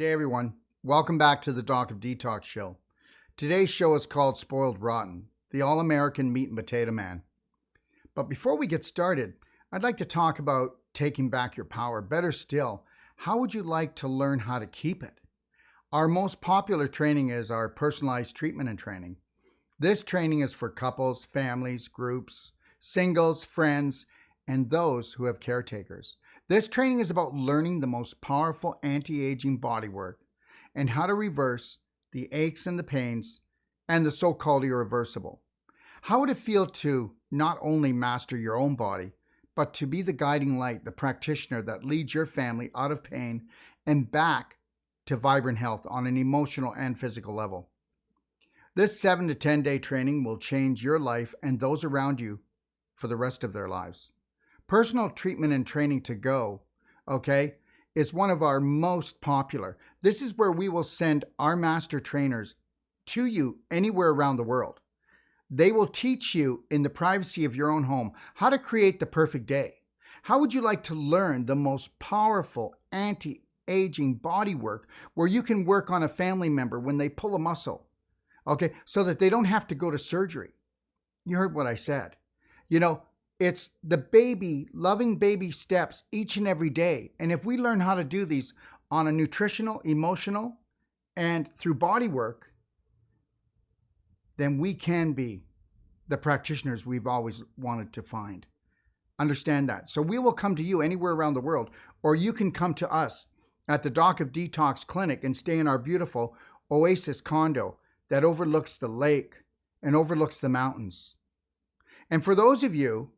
day, everyone. Welcome back to the Doc of Detox show. Today's show is called Spoiled Rotten, the all-American meat and potato man. But before we get started, I'd like to talk about taking back your power. Better still, how would you like to learn how to keep it? Our most popular training is our personalized treatment and training. This training is for couples, families, groups, singles, friends, and those who have caretakers. This training is about learning the most powerful anti-aging body work and how to reverse the aches and the pains and the so-called irreversible. How would it feel to not only master your own body, but to be the guiding light, the practitioner that leads your family out of pain and back to vibrant health on an emotional and physical level? This 7 to 10 day training will change your life and those around you for the rest of their lives. Personal treatment and training to go, is one of our most popular. This is where we will send our master trainers to you anywhere around the world. They will teach you in the privacy of your own home how to create the perfect day. How would you like to learn the most powerful anti-aging body work where you can work on a family member when they pull a muscle, so that they don't have to go to surgery? You heard what I said. It's the loving baby steps each and every day. And if we learn how to do these on a nutritional, emotional, and through body work, then we can be the practitioners we've always wanted to find. Understand that. So we will come to you anywhere around the world, or you can come to us at the Doc of Detox Clinic and stay in our beautiful Oasis condo that overlooks the lake and overlooks the mountains. And for those of you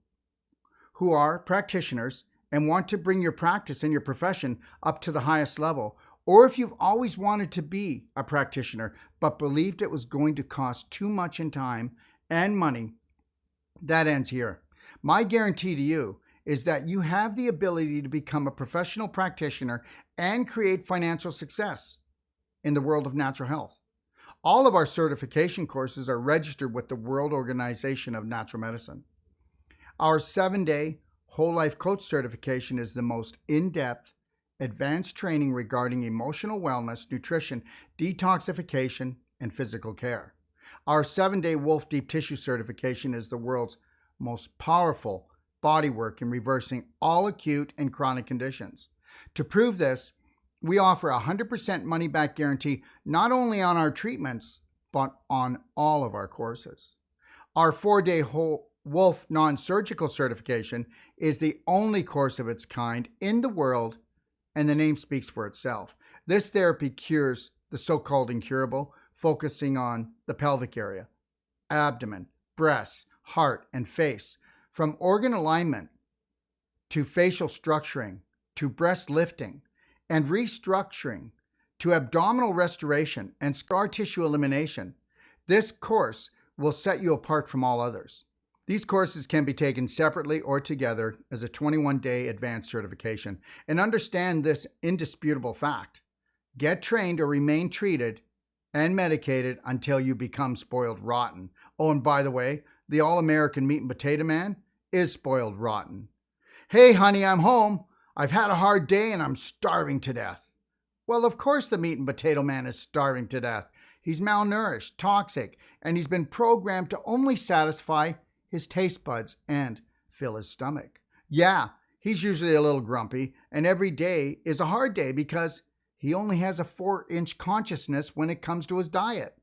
who are practitioners and want to bring your practice and your profession up to the highest level, or if you've always wanted to be a practitioner but believed it was going to cost too much in time and money, that ends here. My guarantee to you is that you have the ability to become a professional practitioner and create financial success in the world of natural health. All of our certification courses are registered with the World Organization of Natural Medicine. Our 7-day whole life coach certification is the most in-depth, advanced training regarding emotional wellness, nutrition, detoxification, and physical care. Our 7-day Wolfe Deep Tissue certification is the world's most powerful body work in reversing all acute and chronic conditions. To prove this, we offer a 100% money-back guarantee not only on our treatments, but on all of our courses. Our 4-day Wolfe Non-Surgical certification is the only course of its kind in the world, and the name speaks for itself. This therapy cures the so-called incurable, focusing on the pelvic area, abdomen, breasts, heart, and face, from organ alignment to facial structuring to breast lifting and restructuring to abdominal restoration and scar tissue elimination. This course will set you apart from all others. These courses can be taken separately or together as a 21-day advanced certification. And understand this indisputable fact: get trained or remain treated and medicated until you become spoiled rotten. Oh, and by the way, the all-American meat and potato man is spoiled rotten. Hey, honey, I'm home. I've had a hard day and I'm starving to death. Well, of course the meat and potato man is starving to death. He's malnourished, toxic, and he's been programmed to only satisfy his taste buds and fill his stomach. Yeah, he's usually a little grumpy, and every day is a hard day because he only has a 4-inch consciousness when it comes to his diet.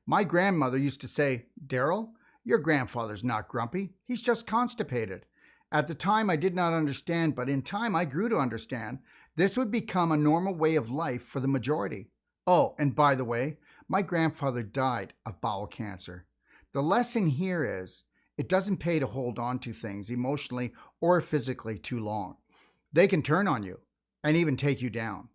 My grandmother used to say, "Darrell, your grandfather's not grumpy. He's just constipated." At the time, I did not understand, but in time, I grew to understand this would become a normal way of life for the majority. Oh, and by the way, my grandfather died of bowel cancer. The lesson here is, it doesn't pay to hold on to things emotionally or physically too long. They can turn on you and even take you down.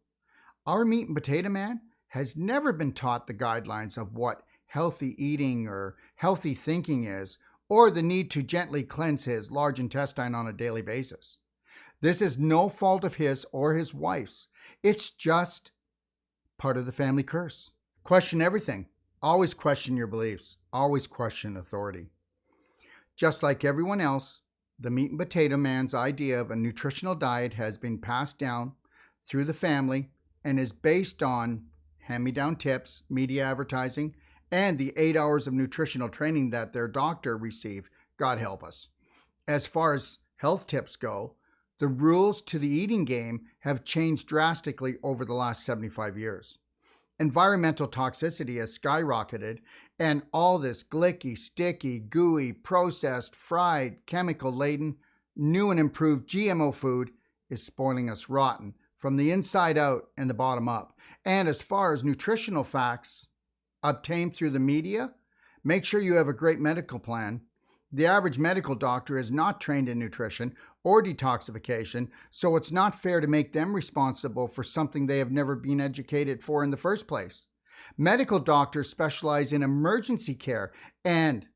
Our meat and potato man has never been taught the guidelines of what healthy eating or healthy thinking is, or the need to gently cleanse his large intestine on a daily basis. This is no fault of his or his wife's. It's just part of the family curse. Question everything. Always question your beliefs. Always question authority. Just like everyone else, the meat and potato man's idea of a nutritional diet has been passed down through the family and is based on hand-me-down tips, media advertising, and the 8 hours of nutritional training that their doctor received. God help us. As far as health tips go, the rules to the eating game have changed drastically over the last 75 years. Environmental toxicity has skyrocketed, and all this glicky, sticky, gooey, processed, fried, chemical-laden, new and improved GMO food is spoiling us rotten from the inside out and the bottom up. And as far as nutritional facts obtained through the media, make sure you have a great medical plan. The average medical doctor is not trained in nutrition or detoxification, so it's not fair to make them responsible for something they have never been educated for in the first place. Medical doctors specialize in emergency care, and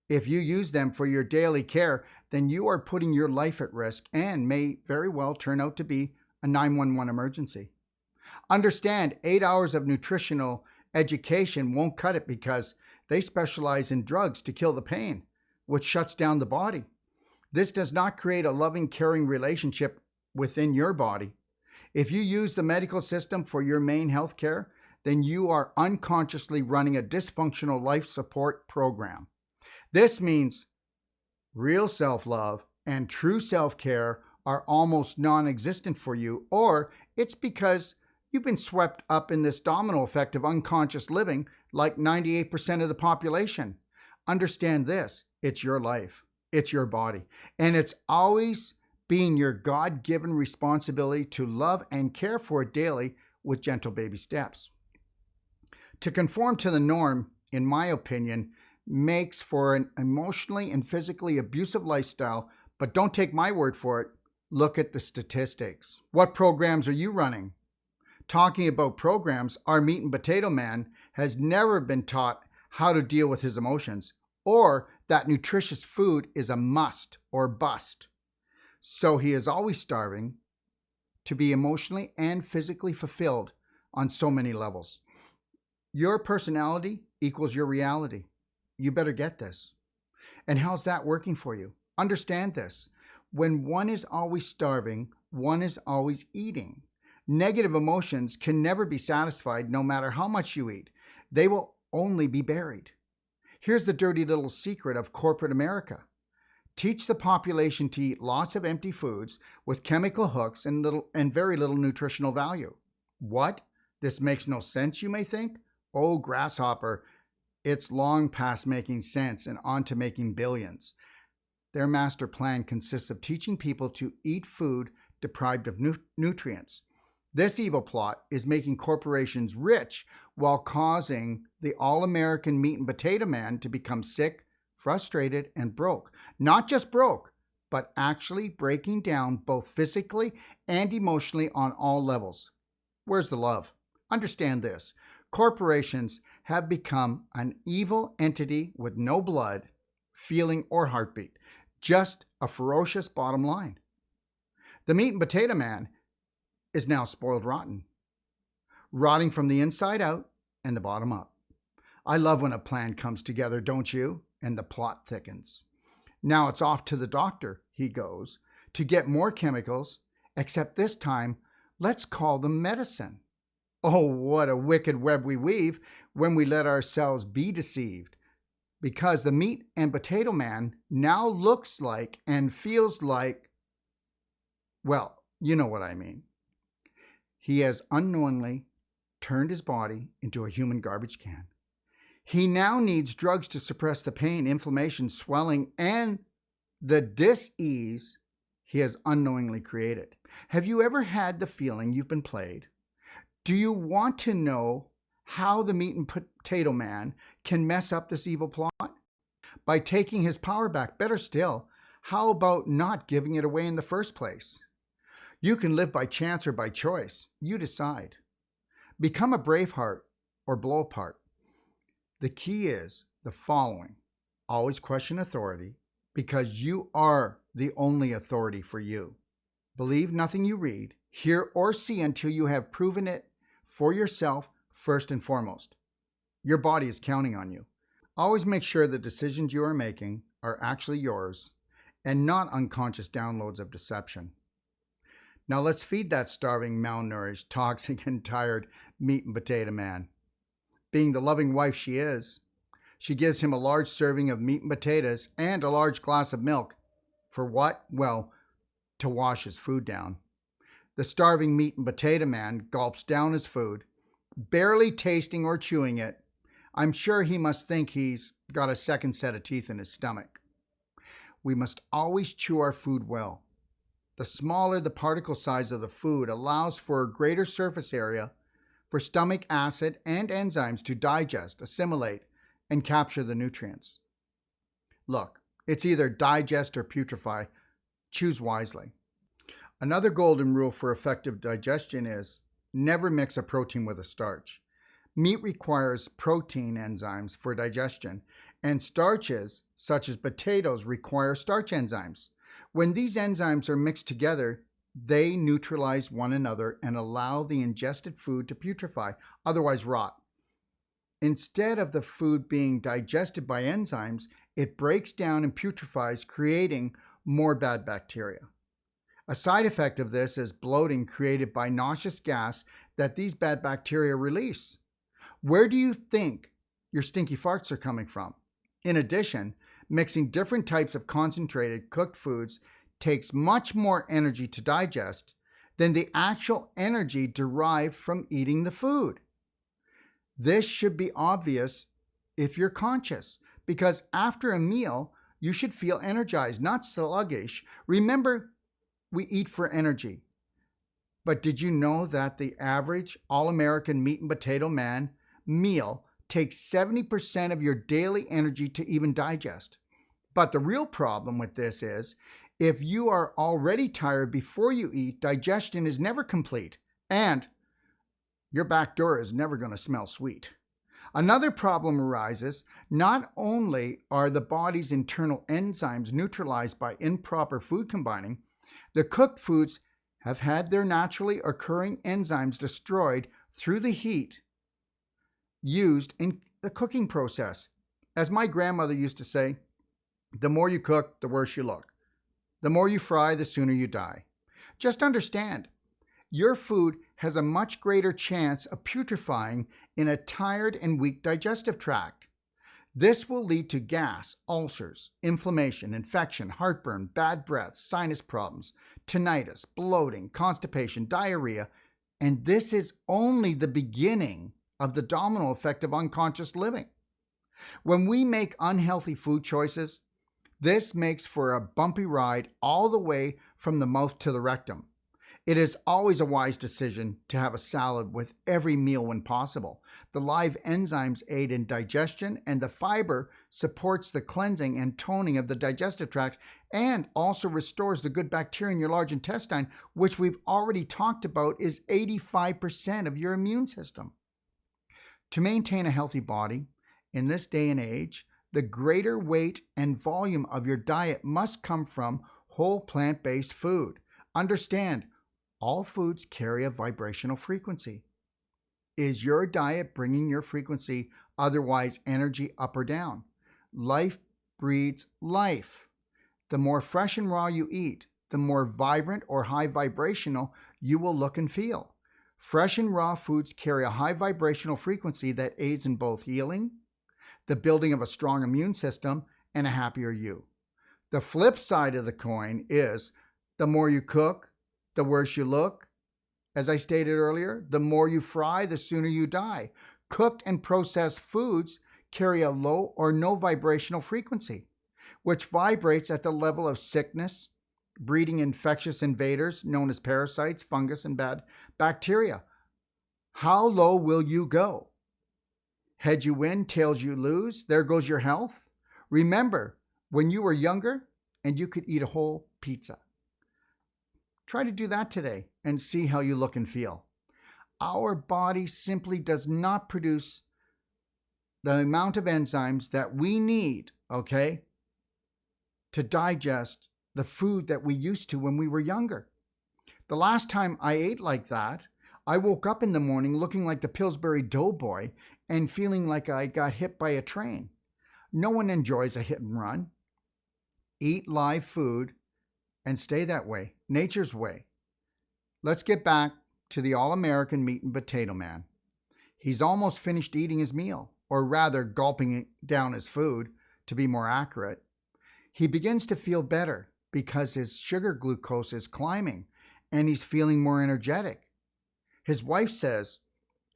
if you use them for your daily care, then you are putting your life at risk and may very well turn out to be a 911 emergency. Understand, 8 hours of nutritional education won't cut it because they specialize in drugs to kill the pain, which shuts down the body. This does not create a loving, caring relationship within your body. If you use the medical system for your main health care, then you are unconsciously running a dysfunctional life support program. This means real self-love and true self-care are almost non-existent for you, or it's because you've been swept up in this domino effect of unconscious living like 98% of the population. Understand this, it's your life, it's your body, and it's always been your God-given responsibility to love and care for it daily with gentle baby steps. To conform to the norm, in my opinion, makes for an emotionally and physically abusive lifestyle, but don't take my word for it. Look at the statistics. What programs are you running? Talking about programs, our meat and potato man has never been taught how to deal with his emotions, or that nutritious food is a must or bust. So he is always starving to be emotionally and physically fulfilled on so many levels. Your personality equals your reality. You better get this. And how's that working for you? Understand this. When one is always starving, one is always eating. Negative emotions can never be satisfied no matter how much you eat. They will only be buried. Here's the dirty little secret of corporate America. Teach the population to eat lots of empty foods with chemical hooks and very little nutritional value. What? This makes no sense, you may think? Oh, grasshopper, it's long past making sense and on to making billions. Their master plan consists of teaching people to eat food deprived of nutrients. This evil plot is making corporations rich while causing the all-American meat and potato man to become sick, frustrated, and broke. Not just broke, but actually breaking down both physically and emotionally on all levels. Where's the love? Understand this. Corporations have become an evil entity with no blood, feeling, or heartbeat, just a ferocious bottom line. The meat and potato man is now spoiled rotten, rotting from the inside out and the bottom up. I love when a plan comes together, don't you? And the plot thickens. Now it's off to the doctor, he goes, to get more chemicals, except this time, let's call them medicine. Oh, what a wicked web we weave when we let ourselves be deceived. Because the meat and potato man now looks like and feels like, well, you know what I mean. He has unknowingly turned his body into a human garbage can. He now needs drugs to suppress the pain, inflammation, swelling, and the dis-ease he has unknowingly created. Have you ever had the feeling you've been played? Do you want to know how the meat and potato man can mess up this evil plot? By taking his power back. Better still, how about not giving it away in the first place? You can live by chance or by choice. You decide. Become a Braveheart or blow apart. The key is the following. Always question authority because you are the only authority for you. Believe nothing you read, hear, or see until you have proven it for yourself first and foremost. Your body is counting on you. Always make sure the decisions you are making are actually yours and not unconscious downloads of deception. Now let's feed that starving, malnourished, toxic, and tired meat and potato man. Being the loving wife she is, she gives him a large serving of meat and potatoes and a large glass of milk. For what? Well, to wash his food down. The starving meat and potato man gulps down his food, barely tasting or chewing it. I'm sure he must think he's got a second set of teeth in his stomach. We must always chew our food well. The smaller the particle size of the food allows for a greater surface area for stomach acid and enzymes to digest, assimilate, and capture the nutrients. Look, it's either digest or putrefy. Choose wisely. Another golden rule for effective digestion is never mix a protein with a starch. Meat requires protein enzymes for digestion, and starches, such as potatoes, require starch enzymes. When these enzymes are mixed together, they neutralize one another and allow the ingested food to putrefy, otherwise rot. Instead of the food being digested by enzymes, it breaks down and putrefies, creating more bad bacteria. A side effect of this is bloating created by nauseous gas that these bad bacteria release. Where do you think your stinky farts are coming from? In addition, mixing different types of concentrated cooked foods takes much more energy to digest than the actual energy derived from eating the food. This should be obvious if you're conscious, because after a meal, you should feel energized, not sluggish. Remember, we eat for energy. But did you know that the average all-American meat and potato man meal takes 70% of your daily energy to even digest? But the real problem with this is, if you are already tired before you eat, digestion is never complete, and your back door is never going to smell sweet. Another problem arises. Not only are the body's internal enzymes neutralized by improper food combining, the cooked foods have had their naturally occurring enzymes destroyed through the heat used in the cooking process. As my grandmother used to say, the more you cook, the worse you look. The more you fry, the sooner you die. Just understand, your food has a much greater chance of putrefying in a tired and weak digestive tract. This will lead to gas, ulcers, inflammation, infection, heartburn, bad breath, sinus problems, tinnitus, bloating, constipation, diarrhea, and this is only the beginning of the domino effect of unconscious living. When we make unhealthy food choices, this makes for a bumpy ride all the way from the mouth to the rectum. It is always a wise decision to have a salad with every meal when possible. The live enzymes aid in digestion, and the fiber supports the cleansing and toning of the digestive tract and also restores the good bacteria in your large intestine, which we've already talked about is 85% of your immune system. To maintain a healthy body in this day and age, the greater weight and volume of your diet must come from whole plant-based food. Understand, all foods carry a vibrational frequency. Is your diet bringing your frequency, otherwise energy, up or down? Life breeds life. The more fresh and raw you eat, the more vibrant or high vibrational you will look and feel. Fresh and raw foods carry a high vibrational frequency that aids in both healing, the building of a strong immune system, and a happier you. The flip side of the coin is the more you cook, the worse you look. As I stated earlier, the more you fry, the sooner you die. Cooked and processed foods carry a low or no vibrational frequency, which vibrates at the level of sickness, breeding infectious invaders known as parasites, fungus, and bad bacteria. How low will you go? Heads you win, tails you lose. There goes your health. Remember, when you were younger and you could eat a whole pizza. Try to do that today and see how you look and feel. Our body simply does not produce the amount of enzymes that we need, okay, to digest the food that we used to when we were younger. The last time I ate like that, I woke up in the morning looking like the Pillsbury Doughboy and feeling like I got hit by a train. No one enjoys a hit and run. Eat live food and stay that way, nature's way. Let's get back to the all-American meat and potato man. He's almost finished eating his meal, or rather gulping down his food, to be more accurate. He begins to feel better because his sugar glucose is climbing and he's feeling more energetic. His wife says,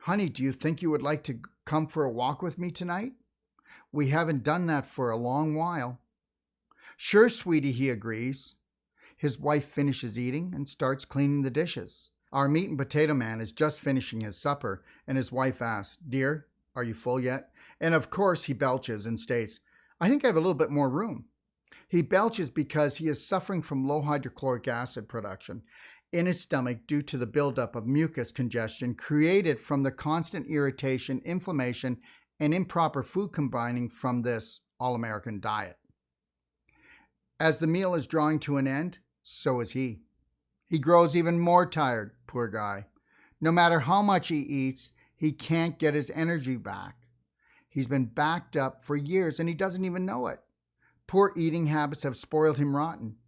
"Honey, do you think you would like to come for a walk with me tonight? We haven't done that for a long while." "Sure, sweetie," he agrees. His wife finishes eating and starts cleaning the dishes. Our meat and potato man is just finishing his supper, and his wife asks, "Dear, are you full yet?" And of course he belches and states, "I think I have a little bit more room." He belches because he is suffering from low hydrochloric acid production in his stomach due to the buildup of mucus congestion created from the constant irritation, inflammation, and improper food combining from this all-American diet. As the meal is drawing to an end, so is he. He grows even more tired, poor guy. No matter how much he eats, he can't get his energy back. He's been backed up for years and he doesn't even know it. Poor eating habits have spoiled him rotten.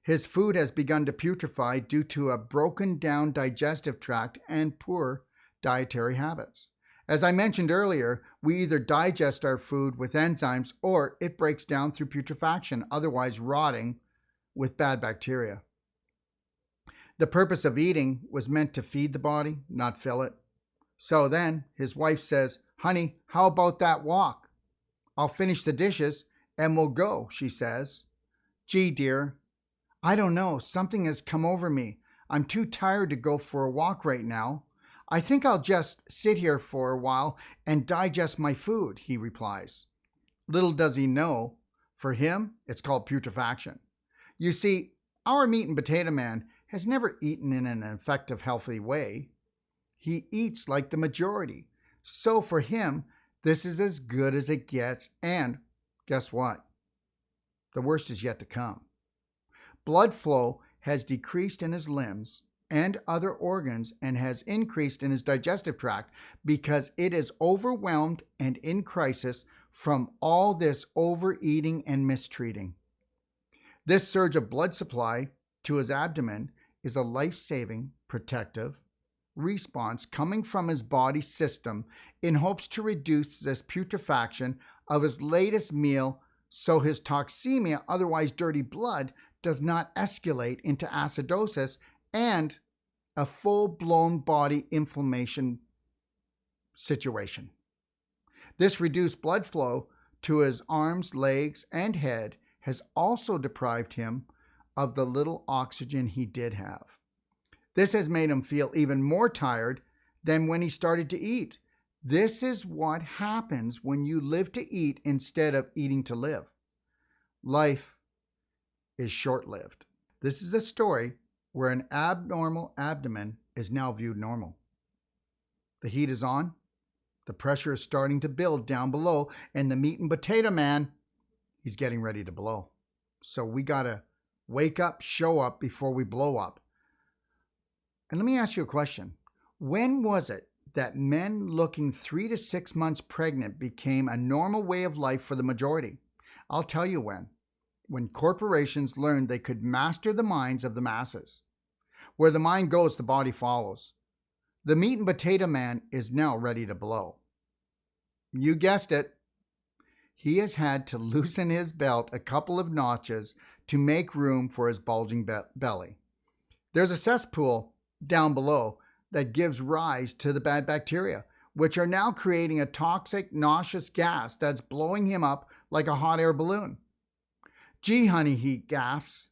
His food has begun to putrefy due to a broken down digestive tract and poor dietary habits. As I mentioned earlier, we either digest our food with enzymes or it breaks down through putrefaction, otherwise rotting with bad bacteria. The purpose of eating was meant to feed the body, not fill it. So then his wife says, "Honey, how about that walk? I'll finish the dishes and we'll go," she says. "Gee, dear, I don't know. Something has come over me. I'm too tired to go for a walk right now. I think I'll just sit here for a while and digest my food," he replies. Little does he know, for him, it's called putrefaction. You see, our meat and potato man has never eaten in an effective, healthy way. He eats like the majority. So for him, this is as good as it gets, and guess what? The worst is yet to come. Blood flow has decreased in his limbs and other organs and has increased in his digestive tract because it is overwhelmed and in crisis from all this overeating and mistreating. This surge of blood supply to his abdomen is a life-saving, protective response coming from his body system in hopes to reduce this putrefaction of his latest meal so his toxemia, otherwise dirty blood, does not escalate into acidosis and a full-blown body inflammation situation. This reduced blood flow to his arms, legs, and head has also deprived him of the little oxygen he did have. This has made him feel even more tired than when he started to eat. This is what happens when you live to eat instead of eating to live. Life is short-lived. This is a story where an abnormal abdomen is now viewed normal. The heat is on, the pressure is starting to build down below, and the meat and potato man, he's getting ready to blow. So we gotta wake up, show up before we blow up. And let me ask you a question. When was it that men looking 3 to 6 months pregnant became a normal way of life for the majority? I'll tell you when. When corporations learned they could master the minds of the masses. Where the mind goes, the body follows. The meat and potato man is now ready to blow. You guessed it. He has had to loosen his belt a couple of notches to make room for his bulging belly. There's a cesspool down below that gives rise to the bad bacteria, which are now creating a toxic, nauseous gas that's blowing him up like a hot air balloon. "Gee, honey," he gasps,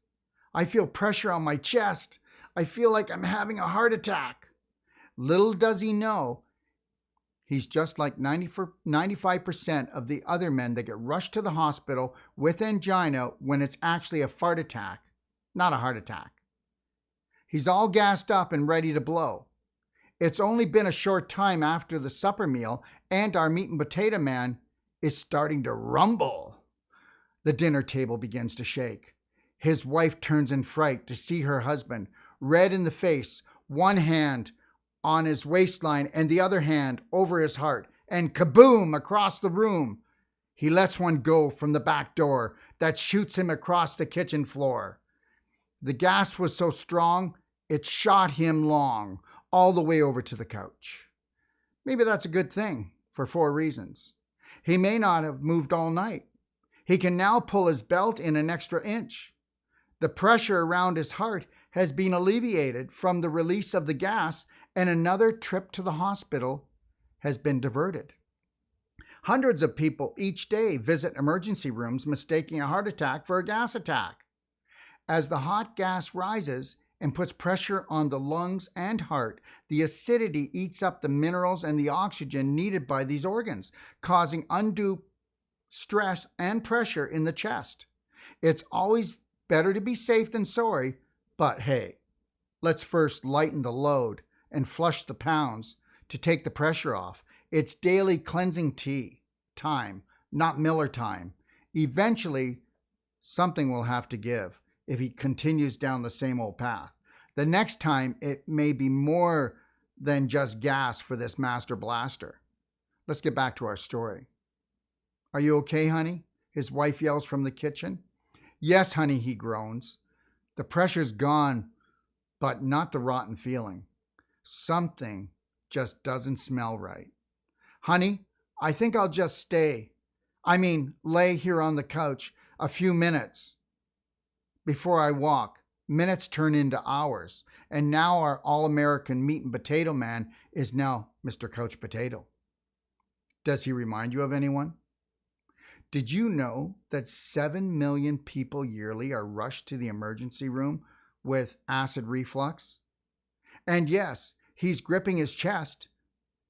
"I feel pressure on my chest. I feel like I'm having a heart attack." Little does he know, he's just like 95% of the other men that get rushed to the hospital with angina when it's actually a fart attack, not a heart attack. He's all gassed up and ready to blow. It's only been a short time after the supper meal, and our meat and potato man is starting to rumble. The dinner table begins to shake. His wife turns in fright to see her husband, red in the face, one hand on his waistline and the other hand over his heart, and kaboom across the room. He lets one go from the back door that shoots him across the kitchen floor. The gas was so strong, It shot him long, all the way over to the couch. Maybe that's a good thing for 4 reasons. He may not have moved all night. He can now pull his belt in an extra inch. The pressure around his heart has been alleviated from the release of the gas, and another trip to the hospital has been diverted. Hundreds of people each day visit emergency rooms mistaking a heart attack for a gas attack. As the hot gas rises and puts pressure on the lungs and heart, the acidity eats up the minerals and the oxygen needed by these organs, causing undue stress and pressure in the chest. It's always better to be safe than sorry, but hey, let's first lighten the load and flush the pounds to take the pressure off. It's daily cleansing tea time, not Miller time. Eventually, something will have to give if he continues down the same old path. The next time, it may be more than just gas for this master blaster. Let's get back to our story. Are you okay, honey? His wife yells from the kitchen. Yes, honey, he groans. The pressure's gone, but not the rotten feeling. Something just doesn't smell right. Honey, I think I'll just lay here on the couch a few minutes before I walk. Minutes turn into hours, and now our all-American meat and potato man is now Mr. Couch Potato. Does he remind you of anyone? Did you know that 7 million people yearly are rushed to the emergency room with acid reflux? And yes, he's gripping his chest,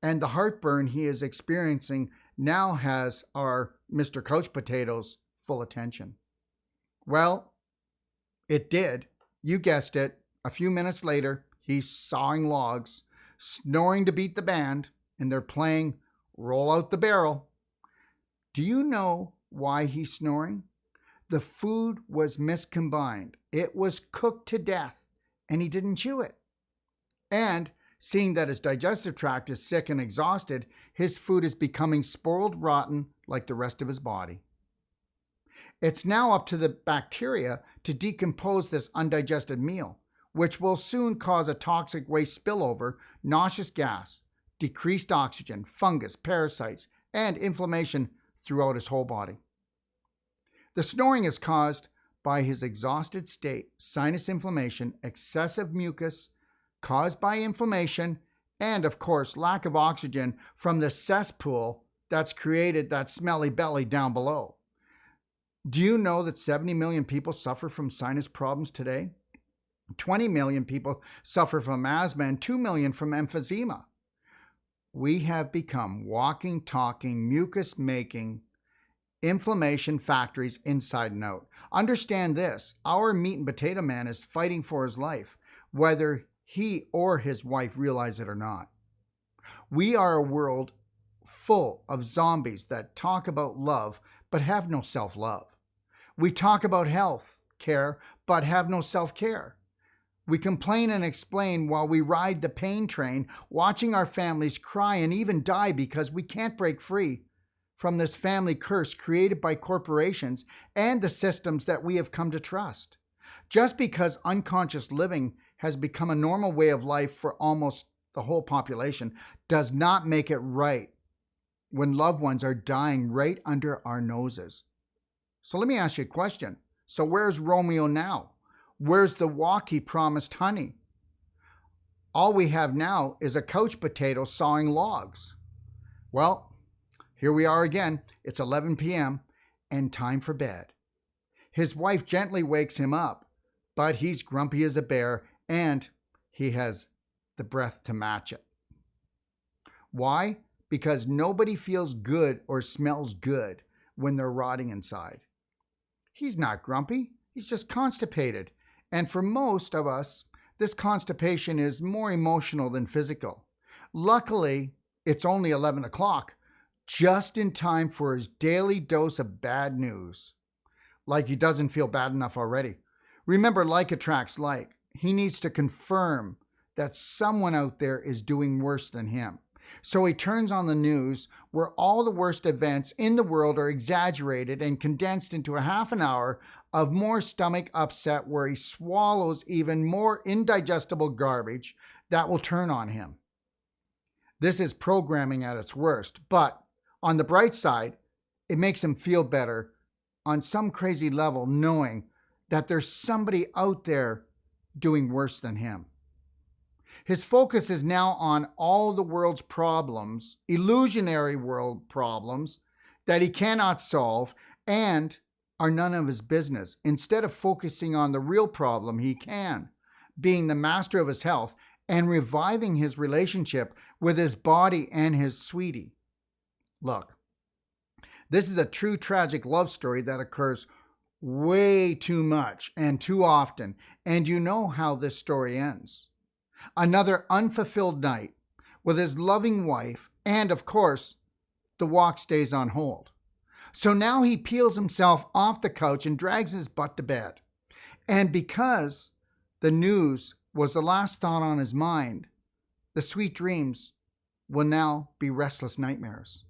and the heartburn he is experiencing now has our Mr. Couch Potato's full attention. Well, it did. You guessed it. A few minutes later, he's sawing logs, snoring to beat the band, and they're playing Roll Out the Barrel. Do you know why he's snoring? The food was miscombined. It was cooked to death, and he didn't chew it. And seeing that his digestive tract is sick and exhausted, his food is becoming spoiled rotten like the rest of his body. It's now up to the bacteria to decompose this undigested meal, which will soon cause a toxic waste spillover, nauseous gas, decreased oxygen, fungus, parasites, and inflammation throughout his whole body. The snoring is caused by his exhausted state, sinus inflammation, excessive mucus caused by inflammation, and of course, lack of oxygen from the cesspool that's created that smelly belly down below. Do you know that 70 million people suffer from sinus problems today? 20 million people suffer from asthma and 2 million from emphysema. We have become walking, talking, mucus-making inflammation factories inside and out. Understand this, our meat and potato man is fighting for his life, whether he or his wife realize it or not. We are a world full of zombies that talk about love but have no self-love. We talk about health care but have no self-care. We complain and explain while we ride the pain train, watching our families cry and even die because we can't break free from this family curse created by corporations and the systems that we have come to trust. Just because unconscious living has become a normal way of life for almost the whole population does not make it right when loved ones are dying right under our noses. So let me ask you a question. So where's Romeo now? Where's the walk he promised honey? All we have now is a couch potato sawing logs. Well, here we are again. It's 11 p.m. and time for bed. His wife gently wakes him up, but he's grumpy as a bear and he has the breath to match it. Why? Because nobody feels good or smells good when they're rotting inside. He's not grumpy. He's just constipated. And for most of us, this constipation is more emotional than physical. Luckily, it's only 11 o'clock, just in time for his daily dose of bad news. Like he doesn't feel bad enough already. Remember, like attracts like. He needs to confirm that someone out there is doing worse than him. So he turns on the news where all the worst events in the world are exaggerated and condensed into a half an hour of more stomach upset where he swallows even more indigestible garbage that will turn on him. This is programming at its worst, but on the bright side, it makes him feel better on some crazy level knowing that there's somebody out there doing worse than him. His focus is now on all the world's problems, illusionary world problems that he cannot solve and are none of his business, instead of focusing on the real problem he can, being the master of his health and reviving his relationship with his body and his sweetie. Look, this is a true tragic love story that occurs way too much and too often, and you know how this story ends. Another unfulfilled night with his loving wife, and of course, the walk stays on hold. So now he peels himself off the couch and drags his butt to bed. And because the news was the last thought on his mind, the sweet dreams will now be restless nightmares.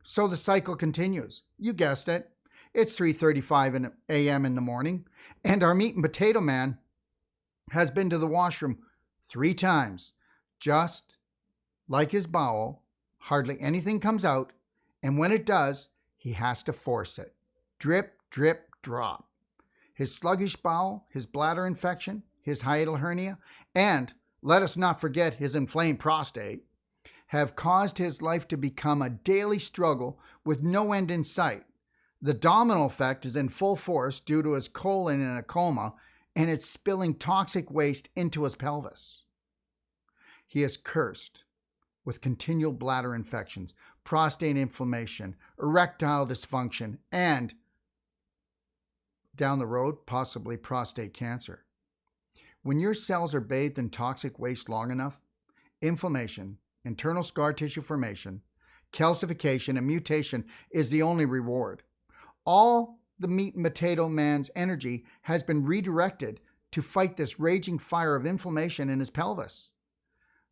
So the cycle continues. You guessed it. It's 3:35 a.m. in the morning, and our meat and potato man has been to the washroom 3 times. Just like his bowel, hardly anything comes out, and when it does, he has to force it. Drip, drip, drop. His sluggish bowel, his bladder infection, his hiatal hernia, and let us not forget his inflamed prostate, have caused his life to become a daily struggle with no end in sight. The domino effect is in full force due to his colon in a coma, and it's spilling toxic waste into his pelvis. He is cursed with continual bladder infections, prostate inflammation, erectile dysfunction, and down the road, possibly prostate cancer. When your cells are bathed in toxic waste long enough, inflammation, internal scar tissue formation, calcification, and mutation is the only reward. All the meat and potato man's energy has been redirected to fight this raging fire of inflammation in his pelvis.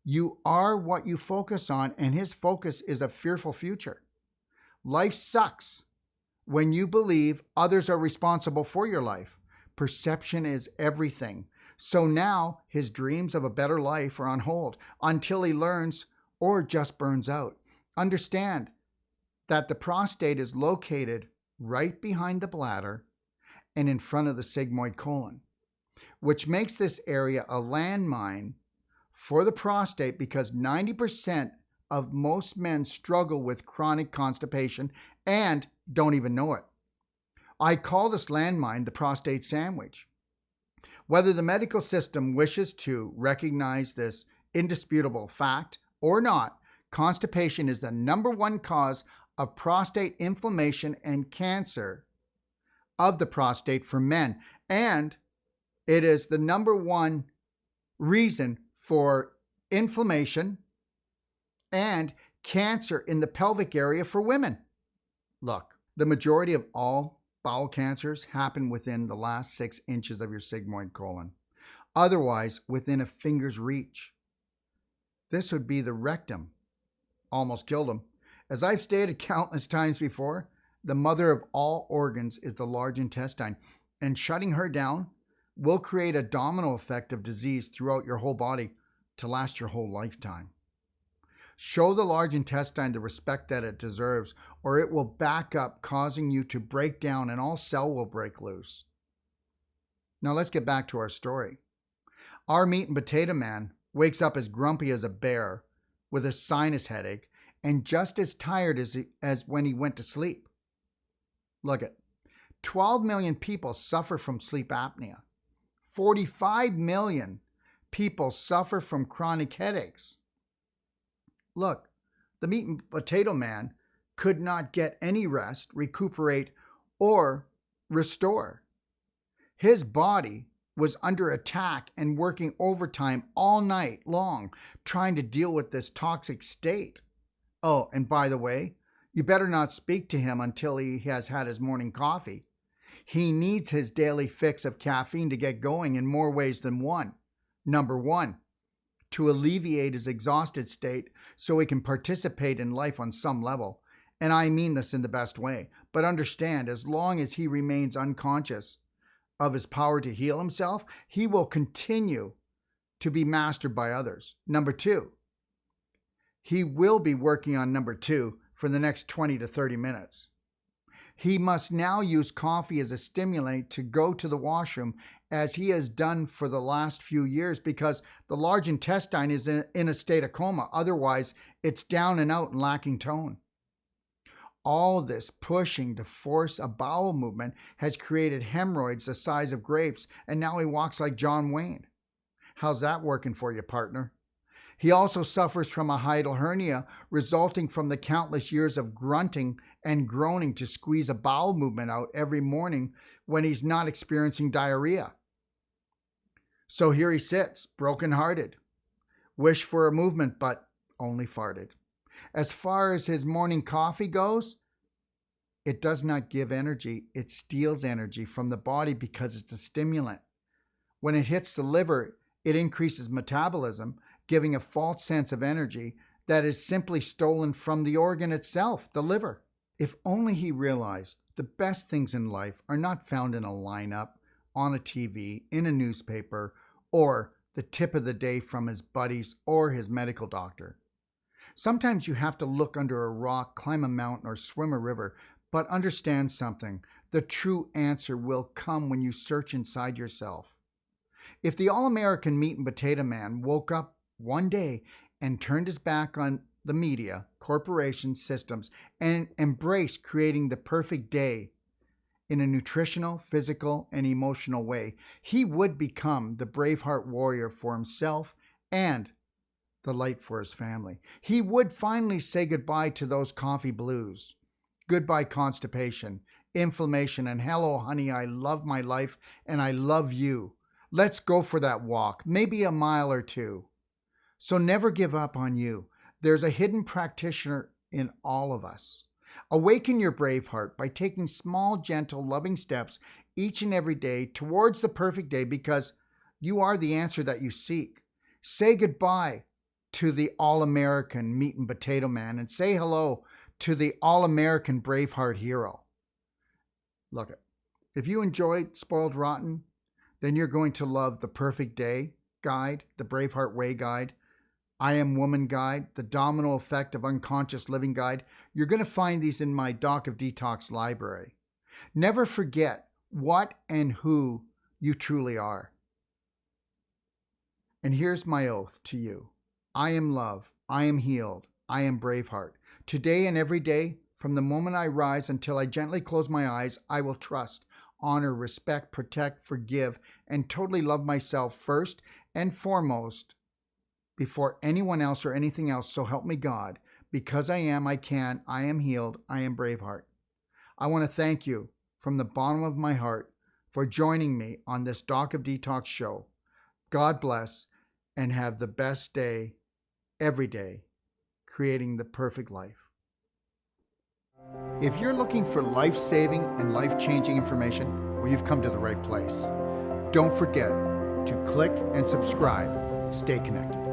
You are what you focus on, and his focus is a fearful future. Life sucks when you believe others are responsible for your life. Perception is everything. So now his dreams of a better life are on hold until he learns or just burns out. Understand that the prostate is located right behind the bladder and in front of the sigmoid colon, which makes this area a landmine for the prostate because 90% of most men struggle with chronic constipation and don't even know it. I call this landmine the prostate sandwich. Whether the medical system wishes to recognize this indisputable fact or not, constipation is the number one cause of prostate inflammation and cancer of the prostate for men, and it is the number one reason for inflammation and cancer in the pelvic area for women. Look, the majority of all bowel cancers happen within the last 6 inches of your sigmoid colon, otherwise within a finger's reach. This would be the rectum. Almost killed him. As I've stated countless times before, the mother of all organs is the large intestine, and shutting her down will create a domino effect of disease throughout your whole body to last your whole lifetime. Show the large intestine the respect that it deserves, or it will back up, causing you to break down and all cell will break loose. Now let's get back to our story. Our meat and potato man wakes up as grumpy as a bear with a sinus headache and just as tired as when he went to sleep. Look at 12 million people suffer from sleep apnea. 45 million people suffer from chronic headaches. Look, the meat and potato man could not get any rest, recuperate, or restore. His body was under attack and working overtime all night long, trying to deal with this toxic state. Oh, and by the way, you better not speak to him until he has had his morning coffee. He needs his daily fix of caffeine to get going in more ways than one. Number 1, to alleviate his exhausted state so he can participate in life on some level. And I mean this in the best way. But understand, as long as he remains unconscious of his power to heal himself, he will continue to be mastered by others. Number two, he will be working on number two for the next 20 to 30 minutes. He must now use coffee as a stimulant to go to the washroom, as he has done for the last few years, because the large intestine is in a state of coma. Otherwise, it's down and out and lacking tone. All this pushing to force a bowel movement has created hemorrhoids the size of grapes, and now he walks like John Wayne. How's that working for you, partner? He also suffers from a hiatal hernia resulting from the countless years of grunting and groaning to squeeze a bowel movement out every morning when he's not experiencing diarrhea. So here he sits, brokenhearted. Wish for a movement, but only farted. As far as his morning coffee goes, it does not give energy. It steals energy from the body because it's a stimulant. When it hits the liver, it increases metabolism, giving a false sense of energy that is simply stolen from the organ itself, the liver. If only he realized the best things in life are not found in a lineup, on a TV, in a newspaper, or the tip of the day from his buddies or his medical doctor. Sometimes you have to look under a rock, climb a mountain, or swim a river, but understand something. The true answer will come when you search inside yourself. If the all-American meat and potato man woke up one day and turned his back on the media, corporations, systems, and embraced creating the perfect day in a nutritional, physical, and emotional way, he would become the Braveheart warrior for himself and the light for his family. He would finally say goodbye to those coffee blues, goodbye constipation, inflammation, and hello, honey, I love my life and I love you. Let's go for that walk, maybe a mile or two. So never give up on you. There's a hidden practitioner in all of us. Awaken your brave heart by taking small, gentle, loving steps each and every day towards the perfect day, because you are the answer that you seek. Say goodbye to the all-American meat and potato man and say hello to the all-American Braveheart hero. Look, if you enjoyed Spoiled Rotten, then you're going to love the Perfect Day Guide, the Braveheart Way Guide, I Am Woman Guide, the Domino Effect of Unconscious Living Guide. You're going to find these in my Doc of Detox library. Never forget what and who you truly are. And here's my oath to you. I am love. I am healed. I am Braveheart. Today and every day, from the moment I rise until I gently close my eyes, I will trust, honor, respect, protect, forgive, and totally love myself first and foremost before anyone else or anything else. So help me God. Because I am, I can, I am healed, I am Braveheart. I want to thank you from the bottom of my heart for joining me on this Doc of Detox show. God bless, and have the best day every day, creating the perfect life. If you're looking for life-saving and life-changing information, well, you've come to the right place. Don't forget to click and subscribe. Stay connected.